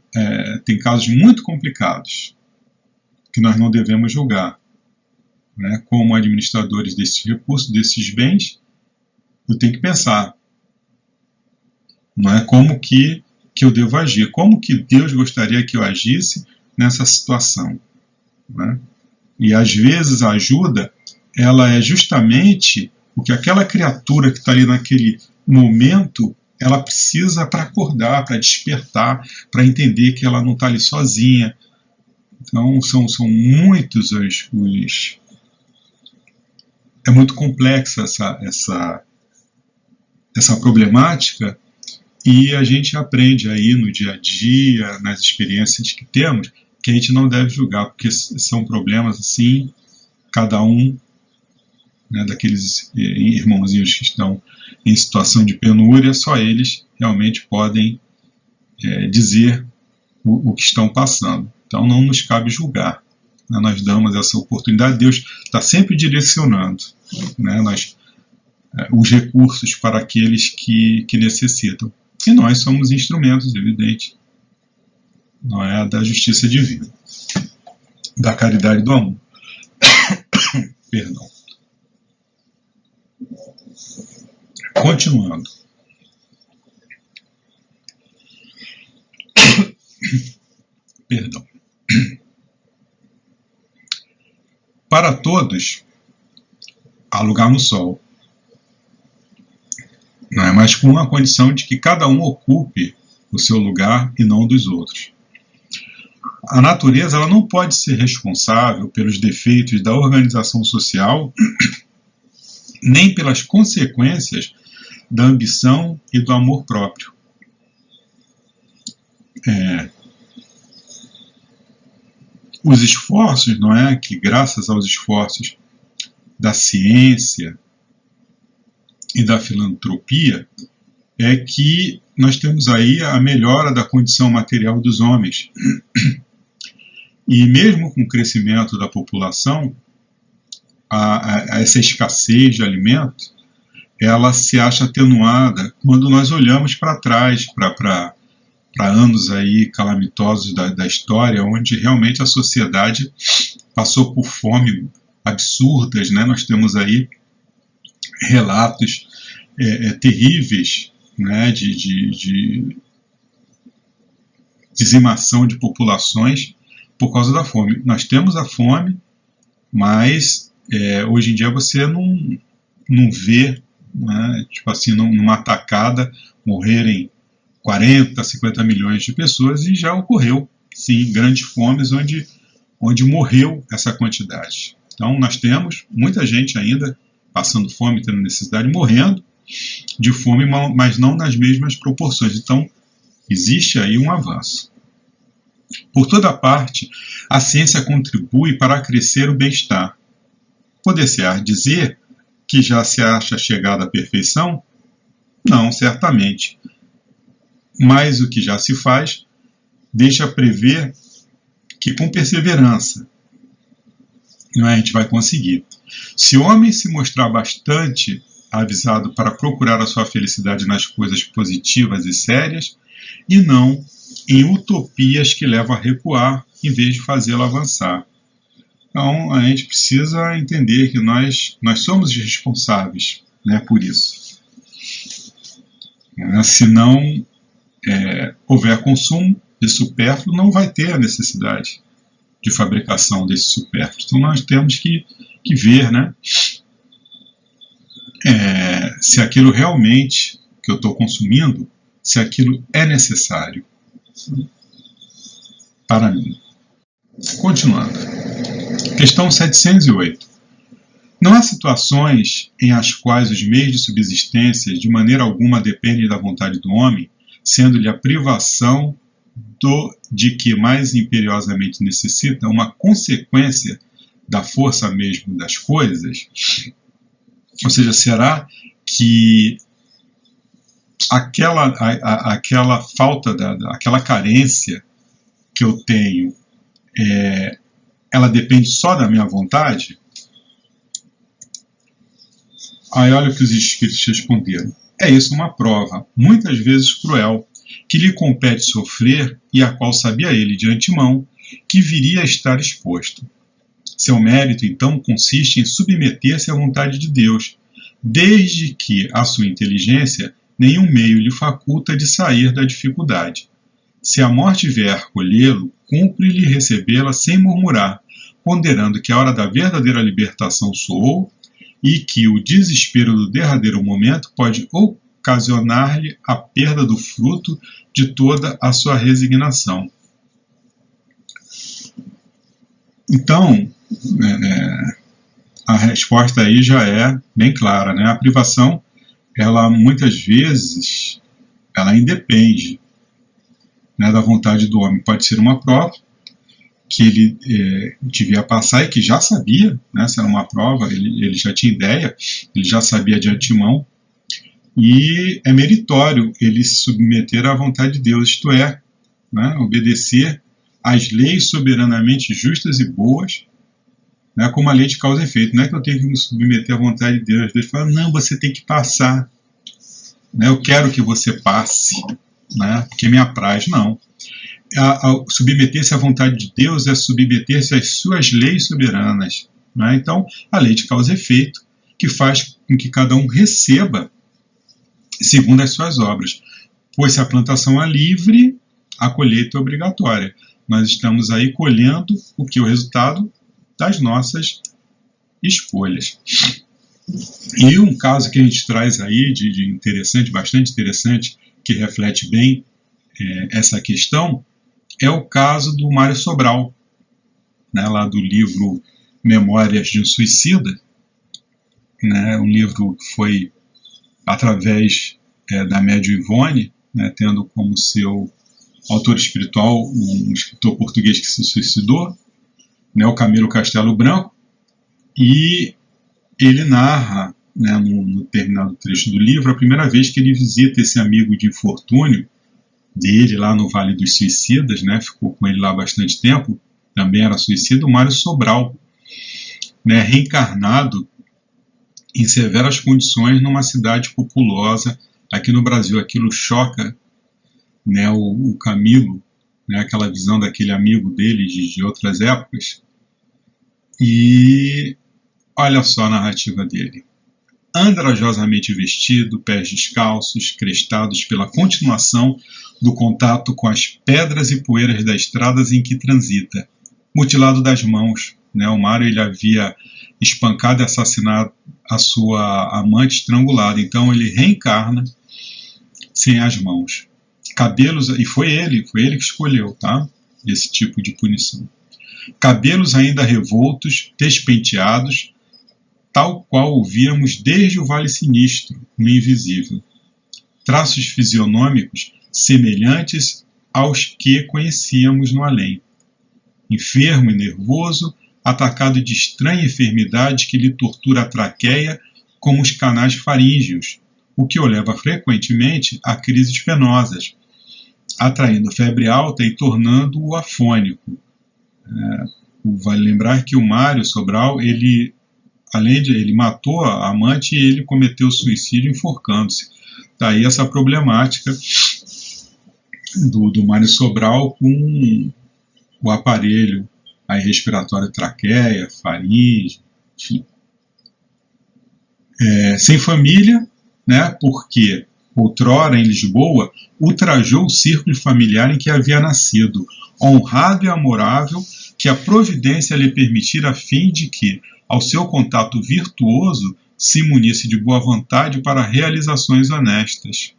tem casos muito complicados que nós não devemos julgar. Né? Como administradores desses recursos, desses bens, eu tenho que pensar, não é, como que eu devo agir, como que Deus gostaria que eu agisse nessa situação. Né? E às vezes a ajuda, ela é justamente o que aquela criatura que está ali naquele momento, ela precisa para acordar, para despertar, para entender que ela não está ali sozinha. Então são muitos é muito complexa essa problemática, e a gente aprende aí no dia a dia, nas experiências que temos, que a gente não deve julgar, porque são problemas assim, cada um, né, daqueles irmãozinhos que estão em situação de penúria, só eles realmente podem dizer o que estão passando. Então não nos cabe julgar. Né, nós damos essa oportunidade, Deus está sempre direcionando, né, os recursos para aqueles que necessitam. E nós somos instrumentos, evidente, não é, da justiça divina, da caridade e do amor. Perdão. Continuando. Perdão. Para todos, há lugar no sol. Não é mais com a condição de que cada um ocupe o seu lugar e não dos outros. A natureza ela não pode ser responsável pelos defeitos da organização social, nem pelas consequências da ambição e do amor próprio. Os esforços, não é, que graças aos esforços da ciência e da filantropia, é que nós temos aí a melhora da condição material dos homens. E mesmo com o crescimento da população, essa escassez de alimento, ela se acha atenuada quando nós olhamos para trás, para anos aí calamitosos da história, onde realmente a sociedade passou por fome absurdas, né? Nós temos aí relatos terríveis, né, de dizimação de populações por causa da fome. Nós temos a fome, mas hoje em dia você não vê, né, tipo assim, numa tacada morrerem 40, 50 milhões de pessoas, e já ocorreu, sim, grandes fomes onde morreu essa quantidade. Então nós temos muita gente ainda passando fome, tendo necessidade, morrendo de fome, mas não nas mesmas proporções. Então existe aí um avanço. Por toda parte, a ciência contribui para acrescer o bem-estar. Poder-se-á dizer que já se acha chegada à perfeição? Não, certamente. Mas o que já se faz deixa prever que, com perseverança não é? A gente vai conseguir. Se o homem se mostrar bastante avisado para procurar a sua felicidade nas coisas positivas e sérias, e não em utopias que levam a recuar em vez de fazê-lo avançar. Então, a gente precisa entender que nós somos responsáveis, né, por isso. Se não houver consumo de supérfluo, não vai ter a necessidade de fabricação desse supérfluo. Então, nós temos que ver, né, se aquilo realmente que eu estou consumindo, se aquilo é necessário para mim. Continuando. Questão 708. Não há situações em as quais os meios de subsistência de maneira alguma dependem da vontade do homem, sendo-lhe a privação de que mais imperiosamente necessita uma consequência da força mesmo das coisas? Ou seja, será que aquela falta, aquela carência que eu tenho, ela depende só da minha vontade? Aí olha o que os espíritos responderam. É isso uma prova, muitas vezes cruel, que lhe compete sofrer e a qual sabia ele de antemão que viria a estar exposto. Seu mérito, então, consiste em submeter-se à vontade de Deus, desde que a sua inteligência nenhum meio lhe faculta de sair da dificuldade. Se a morte vier colhê-lo, cumpre-lhe recebê-la sem murmurar, ponderando que a hora da verdadeira libertação soou e que o desespero do derradeiro momento pode ocasionar-lhe a perda do fruto de toda a sua resignação. Então, a resposta aí já é bem clara, né? A privação, ela muitas vezes, ela independe, né, da vontade do homem. Pode ser uma prova que ele devia passar e que já sabia, né, se era uma prova, ele já tinha ideia, ele já sabia de antemão, e é meritório ele se submeter à vontade de Deus, isto é, né, obedecer às leis soberanamente justas e boas, né, como a lei de causa e efeito. Não é que eu tenho que me submeter à vontade de Deus. Deus fala, não, você tem que passar, né, eu quero que você passe, né, porque me apraz. Não. Submeter-se à vontade de Deus é submeter-se às suas leis soberanas, né? Então, a lei de causa e efeito, que faz com que cada um receba segundo as suas obras. Pois se a plantação é livre, a colheita é obrigatória. Nós estamos aí colhendo o resultado das nossas escolhas. E um caso que a gente traz aí de interessante, bastante interessante, que reflete bem essa questão, é o caso do Mário Sobral, né, lá do livro Memórias de um Suicida, né, um livro que foi através da médium Ivone, né, tendo como seu autor espiritual um escritor português que se suicidou, né, o Camilo Castelo Branco, e ele narra, né, no determinado trecho do livro, a primeira vez que ele visita esse amigo de infortúnio dele lá no Vale dos Suicidas, né, ficou com ele lá bastante tempo, também era suicida, o Mário Sobral, né, reencarnado em severas condições numa cidade populosa aqui no Brasil. Aquilo choca, né, o Camilo, né, aquela visão daquele amigo dele de outras épocas. E olha só a narrativa dele. Andrajosamente vestido, pés descalços, crestados pela continuação do contato com as pedras e poeiras das estradas em que transita, mutilado das mãos, né? O Mário, ele havia espancado e assassinado a sua amante estrangulada, então ele reencarna sem as mãos. Cabelos, e foi ele que escolheu, tá? Esse tipo de punição. Cabelos ainda revoltos, despenteados, tal qual ouvíamos desde o Vale Sinistro, no Invisível. Traços fisionômicos semelhantes aos que conhecíamos no além. Enfermo e nervoso, atacado de estranha enfermidade que lhe tortura a traqueia como os canais faríngeos, o que o leva frequentemente a crises penosas, atraindo febre alta e tornando-o afônico. Vale lembrar que o Mário Sobral, ele matou a amante e ele cometeu suicídio enforcando-se. Daí essa problemática do Mário Sobral com o aparelho aí respiratório, traqueia, faringe, enfim. Sem família, né, porque outrora em Lisboa ultrajou o círculo familiar em que havia nascido, honrado e amorável, que a providência lhe permitira a fim de que, ao seu contato virtuoso, se munisse de boa vontade para realizações honestas.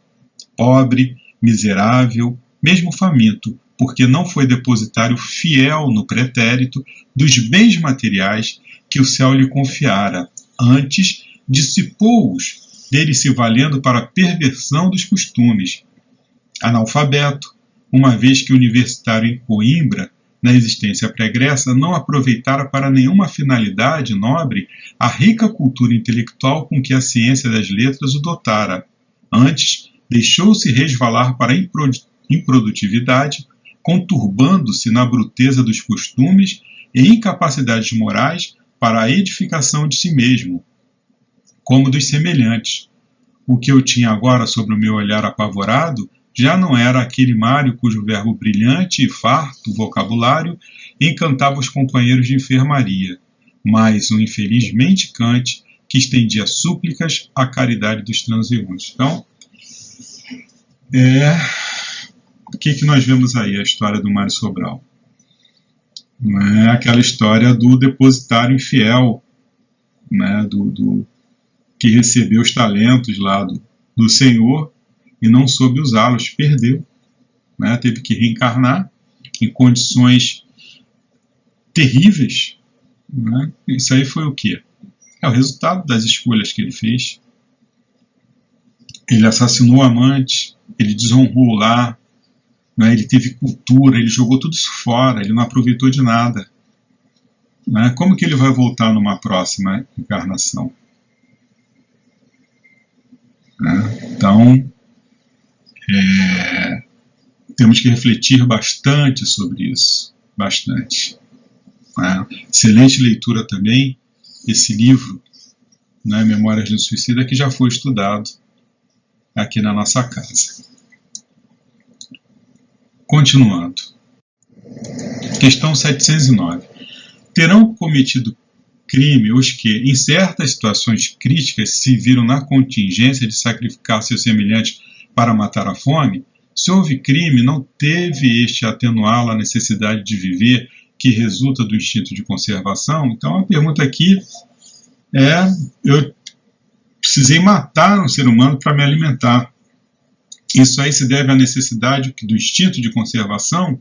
Pobre, miserável, mesmo faminto, porque não foi depositário fiel no pretérito dos bens materiais que o céu lhe confiara, antes dissipou-os, dele se valendo para a perversão dos costumes. Analfabeto, uma vez que universitário em Coimbra, na existência pregressa, não aproveitara para nenhuma finalidade nobre a rica cultura intelectual com que a ciência das letras o dotara. Antes, deixou-se resvalar para a improdutividade, conturbando-se na bruteza dos costumes e incapacidades morais para a edificação de si mesmo, como dos semelhantes. O que eu tinha agora sobre o meu olhar apavorado já não era aquele Mário cujo verbo brilhante e farto vocabulário encantava os companheiros de enfermaria, mas um infeliz mendicante que estendia súplicas à caridade dos transeuntes. Então, o que nós vemos aí? A história do Mário Sobral. É aquela história do depositário infiel, né, que recebeu os talentos lá do Senhor e não soube usá-los, perdeu, né, teve que reencarnar em condições terríveis, né. Isso aí foi o quê? É o resultado das escolhas que ele fez. Ele assassinou o amante, ele desonrou o lar, né, ele teve cultura, ele jogou tudo isso fora, ele não aproveitou de nada, né. Como que ele vai voltar numa próxima encarnação? Então, temos que refletir bastante sobre isso, bastante. Excelente leitura também, esse livro, né, Memórias de um Suicida, que já foi estudado aqui na nossa casa. Continuando. Questão 709. Terão cometido crime os que, em certas situações críticas, se viram na contingência de sacrificar seus semelhantes para matar a fome? Se houve crime, não teve este atenuá-lo a necessidade de viver que resulta do instinto de conservação? Então a pergunta aqui eu precisei matar um ser humano para me alimentar. Isso aí se deve à necessidade do instinto de conservação?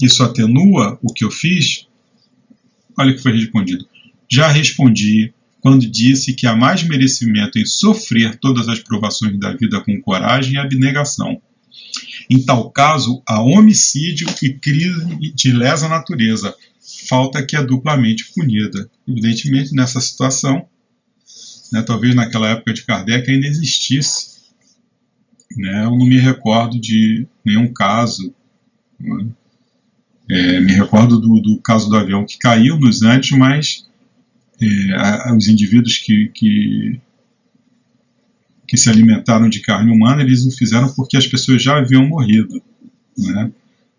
Isso atenua o que eu fiz? Olha o que foi respondido. Já respondi quando disse que há mais merecimento em sofrer todas as provações da vida com coragem e abnegação. Em tal caso, há homicídio e crime de lesa natureza, falta que é duplamente punida. Evidentemente, nessa situação, né, talvez naquela época de Kardec ainda existisse, né, eu não me recordo de nenhum caso, né, me recordo do caso do avião que caiu nos Andes, mas os indivíduos que se alimentaram de carne humana, eles o fizeram porque as pessoas já haviam morrido, né?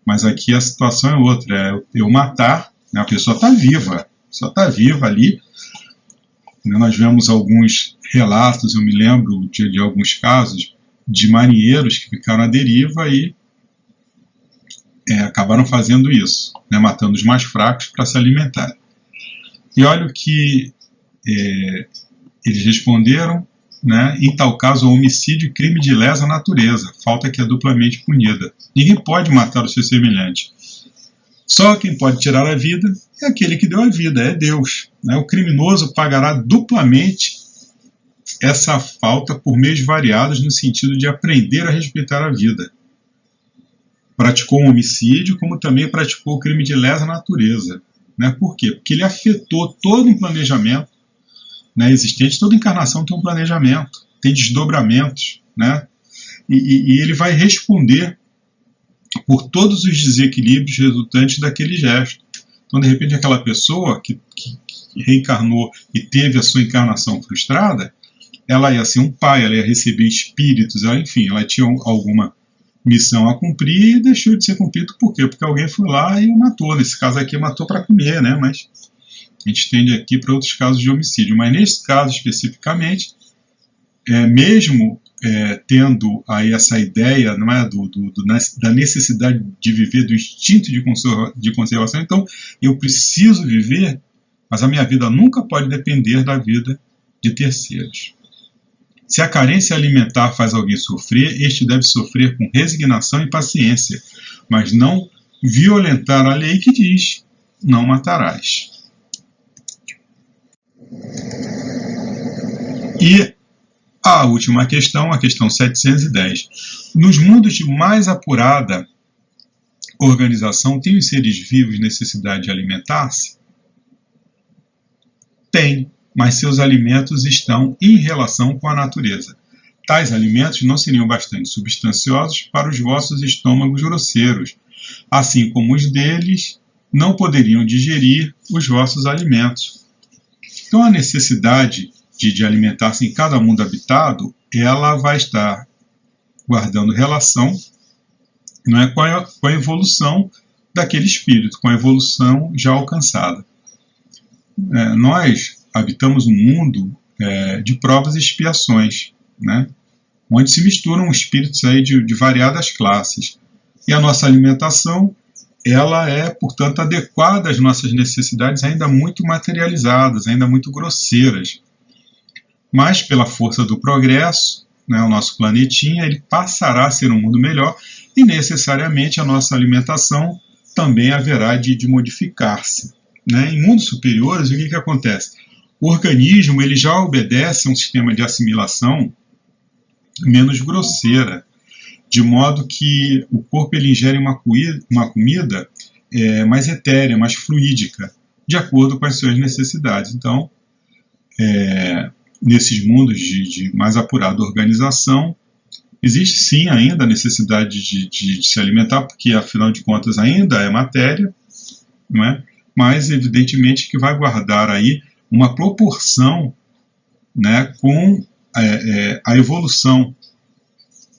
Mas aqui a situação é outra, eu matar, né? A pessoa está viva, ali. Nós vemos alguns relatos, eu me lembro de alguns casos de marinheiros que ficaram à deriva e acabaram fazendo isso, né? Matando os mais fracos para se alimentar. E olha o que eles responderam, né? Em tal caso, homicídio e crime de lesa natureza, falta que é duplamente punida. Ninguém pode matar o seu semelhante. Só quem pode tirar a vida é aquele que deu a vida, é Deus, né? O criminoso pagará duplamente essa falta por meios variados no sentido de aprender a respeitar a vida. Praticou um homicídio, como também praticou o crime de lesa natureza. Né? Por quê? Porque ele afetou todo um planejamento, né, existente. Toda encarnação tem um planejamento, tem desdobramentos, né? E ele vai responder por todos os desequilíbrios resultantes daquele gesto. Então, de repente, aquela pessoa que reencarnou e teve a sua encarnação frustrada, ela ia ser um pai, ela ia receber espíritos, enfim, ela tinha alguma missão a cumprir e deixou de ser cumprido. Por quê? Porque alguém foi lá e o matou. Nesse caso aqui, matou para comer, né? Mas a gente estende aqui para outros casos de homicídio. Mas nesse caso especificamente, mesmo tendo aí essa ideia, não é, da necessidade de viver, do instinto de conservação, então eu preciso viver, mas a minha vida nunca pode depender da vida de terceiros. Se a carência alimentar faz alguém sofrer, este deve sofrer com resignação e paciência, mas não violentar a lei que diz: não matarás. E a última questão, a questão 710. Nos mundos de mais apurada organização, têm os seres vivos necessidade de alimentar-se? Tem, mas seus alimentos estão em relação com a natureza. Tais alimentos não seriam bastante substanciosos para os vossos estômagos grosseiros, assim como os deles não poderiam digerir os vossos alimentos. Então a necessidade de alimentar-se em cada mundo habitado, ela vai estar guardando relação, não é, com a evolução daquele espírito, com a evolução já alcançada. Nós habitamos um mundo de provas e expiações, né, onde se misturam espíritos aí de variadas classes. E a nossa alimentação, ela é, portanto, adequada às nossas necessidades ainda muito materializadas, ainda muito grosseiras. Mas, pela força do progresso, né, o nosso planetinha ele passará a ser um mundo melhor e, necessariamente, a nossa alimentação também haverá de modificar-se. Né? Em mundos superiores, o que acontece? O organismo ele já obedece a um sistema de assimilação menos grosseira, de modo que o corpo ele ingere uma comida mais etérea, mais fluídica, de acordo com as suas necessidades. Então, nesses mundos de mais apurada organização, existe sim ainda a necessidade de se alimentar, porque afinal de contas ainda é matéria, não é? Mas evidentemente que vai guardar aí uma proporção, né, com a evolução,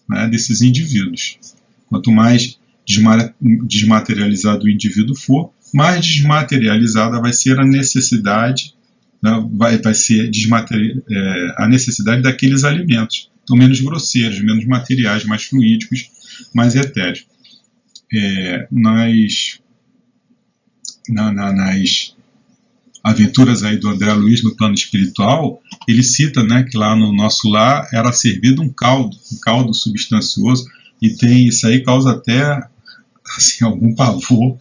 né, desses indivíduos. Quanto mais desmaterializado o indivíduo for, mais desmaterializada vai ser a necessidade, né, vai ser a necessidade daqueles alimentos, então menos grosseiros, menos materiais, mais fluídicos, mais etéreos. Nas aventuras aí do André Luiz no plano espiritual, ele cita, né, que lá no nosso lar era servido um caldo substancioso, e isso aí causa até assim, algum pavor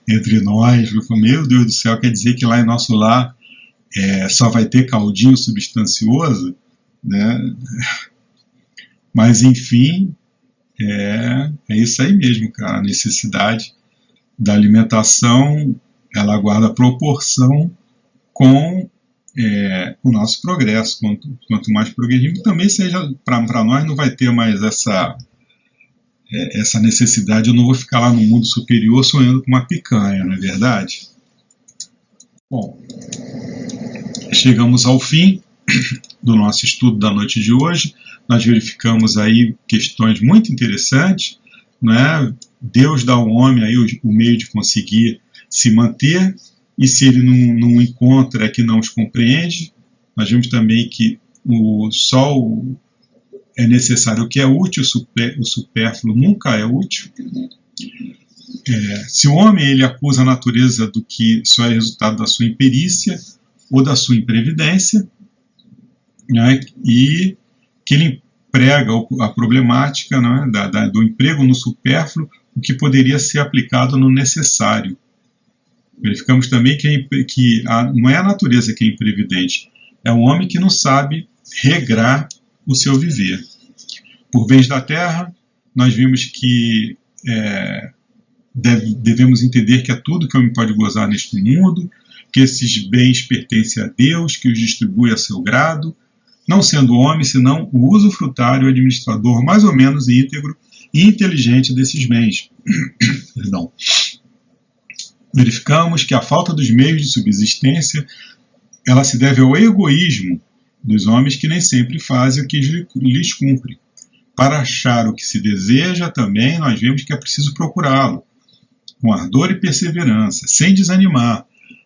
entre nós. Meu Deus do céu, quer dizer que lá em nosso lar só vai ter caldinho substancioso, né? Mas enfim, é isso aí mesmo, cara. A necessidade da alimentação, ela guarda proporção com o nosso progresso. Quanto mais progredimos, também seja para nós não vai ter mais essa necessidade. Eu não vou ficar lá no mundo superior sonhando com uma picanha, não é verdade? Bom, chegamos ao fim do nosso estudo da noite de hoje. Nós verificamos aí questões muito interessantes, né? Deus dá ao homem aí o meio de conseguir se manter, e se ele não encontra, é que não os compreende. Nós vimos também que só é necessário o que é útil, o supérfluo nunca é útil. Se o homem ele acusa a natureza do que só é resultado da sua imperícia ou da sua imprevidência, né, e que ele emprega a problemática, né, do emprego no supérfluo, o que poderia ser aplicado no necessário. Verificamos também que não é a natureza que é imprevidente, é o homem que não sabe regrar o seu viver. Por bens da terra, nós vimos que devemos entender que é tudo que o homem pode gozar neste mundo, que esses bens pertencem a Deus, que os distribui a seu grado, não sendo homem, senão o usufrutário, o administrador mais ou menos íntegro e inteligente desses bens. Perdão. Verificamos que a falta dos meios de subsistência ela se deve ao egoísmo dos homens que nem sempre fazem o que lhes cumpre. Para achar o que se deseja também, nós vemos que é preciso procurá-lo, com ardor e perseverança, sem desanimar,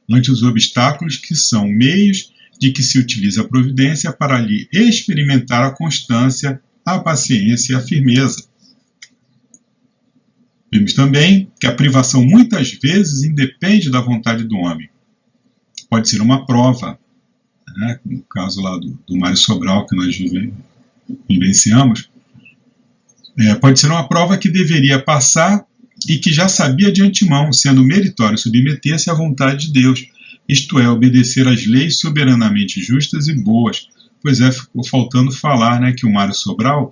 ante os obstáculos que são meios de que se utiliza a providência para lhe experimentar a constância, a paciência e a firmeza. Vimos também que a privação muitas vezes independe da vontade do homem. Pode ser uma prova, né? No caso lá do Mário Sobral que nós vivenciamos, pode ser uma prova que deveria passar e que já sabia de antemão, sendo meritório submeter-se à vontade de Deus, isto é, obedecer às leis soberanamente justas e boas. Pois ficou faltando falar, né, que o Mário Sobral,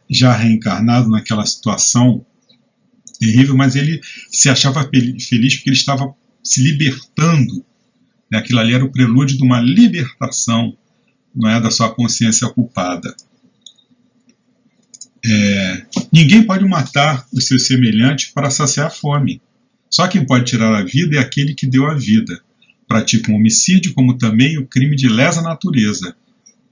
já reencarnado naquela situação terrível, mas ele se achava feliz porque ele estava se libertando. Aquilo ali era o prelúdio de uma libertação, não é, da sua consciência culpada. Ninguém pode matar os seus semelhantes para saciar a fome. Só quem pode tirar a vida é aquele que deu a vida. Pratica um homicídio, como também o crime de lesa natureza,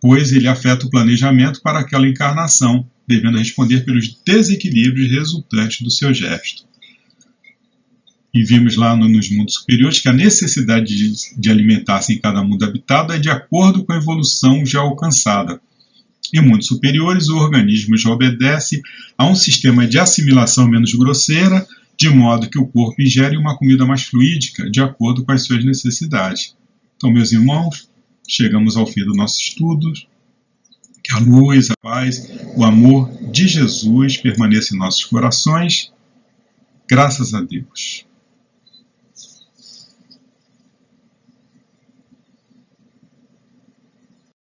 pois ele afeta o planejamento para aquela encarnação, devendo responder pelos desequilíbrios resultantes do seu gesto. E vimos lá nos mundos superiores que a necessidade de alimentar-se em cada mundo habitado é de acordo com a evolução já alcançada. Em mundos superiores, o organismo já obedece a um sistema de assimilação menos grosseira, de modo que o corpo ingere uma comida mais fluídica, de acordo com as suas necessidades. Então, meus irmãos, chegamos ao fim do nosso estudo. Que a luz, a paz, o amor de Jesus permaneça em nossos corações. Graças a Deus.